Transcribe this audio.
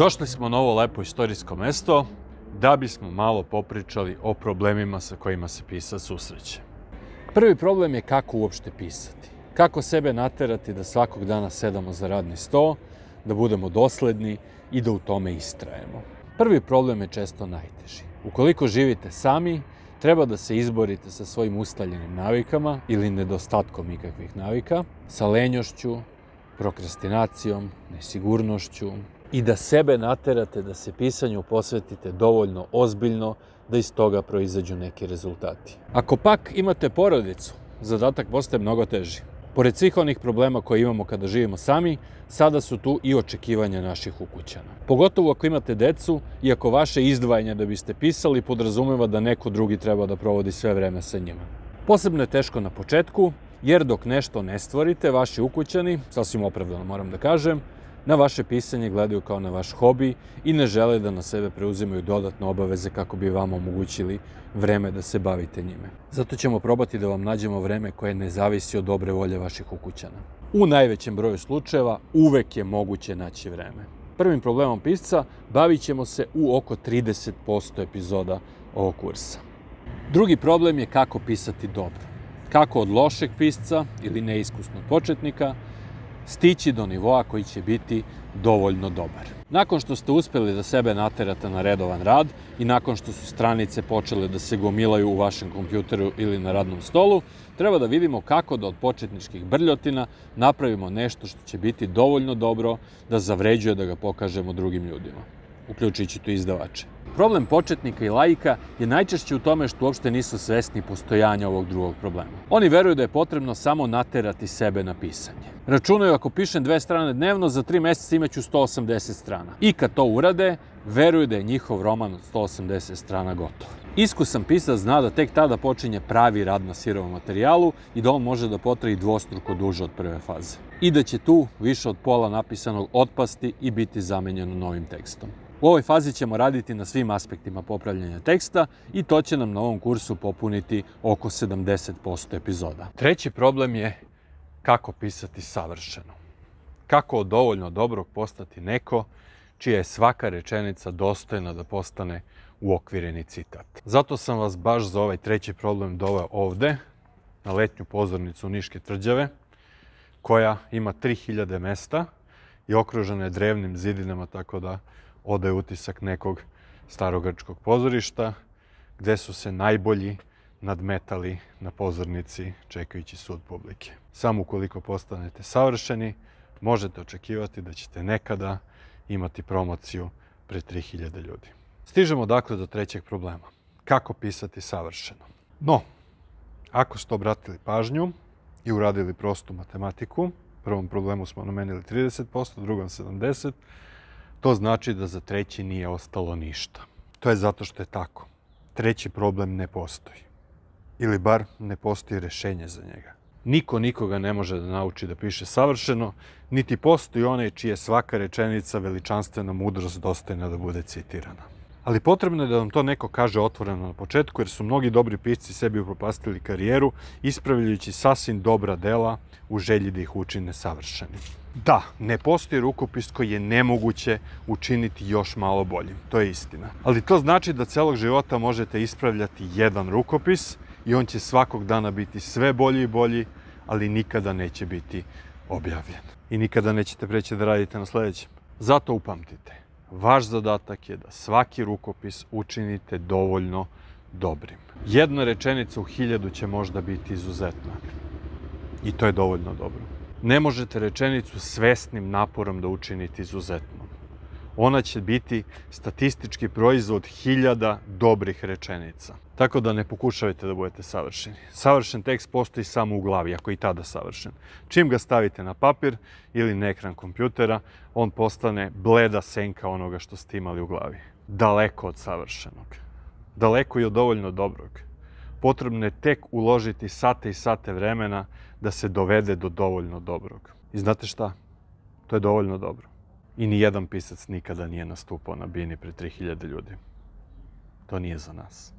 Došli smo na ovo lepo istorijsko mesto da bismo malo popričali o problemima sa kojima se pisac susreće. Prvi problem je kako uopšte pisati. Kako sebe naterati da svakog dana sedamo za radni sto, da budemo dosledni i da u tome istrajemo. Prvi problem je često najteži. Ukoliko živite sami, treba da se izborite sa svojim ustaljenim navikama ili nedostatkom ikakvih navika, sa lenjošću, prokrastinacijom, nesigurnošću i da sebe naterate da se pisanju posvetite dovoljno ozbiljno da iz toga proizađu neki rezultati. Ako pak imate porodicu, zadatak postaje mnogo teži. Pored svih onih problema koje imamo kada živimo sami, sada su tu i očekivanja naših ukućana. Pogotovo ako imate decu i ako vaše izdvajanje da biste pisali podrazumeva da neko drugi treba da provodi sve vreme sa njima. Posebno je teško na početku, jer dok nešto ne stvorite, vaši ukućani, sasvim opravdano moram da kažem, na vaše pisanje gledaju kao na vaš hobi i ne žele da na sebe preuzimaju dodatne obaveze kako bi vam omogućili vreme da se bavite njime. Zato ćemo probati da vam nađemo vreme koje ne zavisi od dobre volje vaših ukućana. U najvećem broju slučajeva uvek je moguće naći vreme. Prvim problemom pisca bavit ćemo se u oko 30% epizoda ovog kursa. Drugi problem je kako pisati dobro. Kako od lošeg pisca ili neiskusnog početnika stići do nivoa koji će biti dovoljno dobar. Nakon što ste uspjeli da sebe naterate na redovan rad i nakon što su stranice počele da se gomilaju u vašem kompjuteru ili na radnom stolu, treba da vidimo kako da od početničkih brljotina napravimo nešto što će biti dovoljno dobro da zavređuje da ga pokažemo drugim ljudima, uključujući tu izdavače. Problem početnika i laika je najčešće u tome što uopšte nisu svesni postojanja ovog drugog problema. Oni veruju da je potrebno samo naterati sebe na pisanje. Računaju ako pišem 2 strane dnevno, za 3 mjeseca imaću 180 strana. I kad to urade, veruju da je njihov roman od 180 strana gotov. Iskusan pisac zna da tek tada počinje pravi rad na sirovom materijalu i da on može da potraji dvostruko duže od prve faze. I da će tu više od pola napisanog otpasti i biti zamenjeno novim tekstom. U ovoj fazi ćemo raditi na svim aspektima popravljanja teksta i to će nam na ovom kursu popuniti oko 70% epizoda. Treći problem je kako pisati savršeno. Kako od dovoljno dobrog postati neko čija je svaka rečenica dostojna da postane uokvireni citat. Zato sam vas baš za ovaj treći problem doveo ovde, na letnju pozornicu Niške tvrđave, koja ima 3000 mesta i okružena je drevnim zidinama, tako da odaje utisak nekog starogrčkog pozorišta, gde su se najbolji nadmetali na pozornici čekajući sud publike. Samo ukoliko postanete savršeni, možete očekivati da ćete nekada imati promociju pred 3000 ljudi. Stižemo dakle do trećeg problema. Kako pisati savršeno? No, ako ste obratili pažnju i uradili prostu matematiku, prvom problemu smo namenili 30%, drugom 70%, to znači da za treći nije ostalo ništa. To je zato što je tako. Treći problem ne postoji. Ili bar ne postoji rešenje za njega. Niko nikoga ne može da nauči da piše savršeno, niti postoji onaj čija je svaka rečenica veličanstvena mudrost dostojna da bude citirana. Ali potrebno je da vam to neko kaže otvoreno na početku, jer su mnogi dobri pisci sebi upropastili karijeru, ispravljajući sasvim dobra dela u želji da ih učine savršenim. Da, ne postoji rukopis koji je nemoguće učiniti još malo boljim. To je istina. Ali to znači da celog života možete ispravljati jedan rukopis i on će svakog dana biti sve bolji i bolji, ali nikada neće biti objavljen. I nikada nećete preći da radite na sljedećem. Zato upamtite. Vaš zadatak je da svaki rukopis učinite dovoljno dobrim. Jedna rečenica u 1000 će možda biti izuzetna. I to je dovoljno dobro. Ne možete rečenicu svesnim naporom da učinite izuzetnom. Ona će biti statistički proizvod 1000 dobrih rečenica. Tako da ne pokušavajte da budete savršeni. Savršen tekst postoji samo u glavi, ako je i tada savršen. Čim ga stavite na papir ili na ekran kompjutera, on postane bleda senka onoga što ste imali u glavi. Daleko od savršenog. Daleko i od dovoljno dobrog. Potrebno je tek uložiti sate i sate vremena da se dovede do dovoljno dobrog. I znate šta? To je dovoljno dobro. I nijedan pisac nikada nije nastupao na bini pred 3000 ljudi. To nije za nas.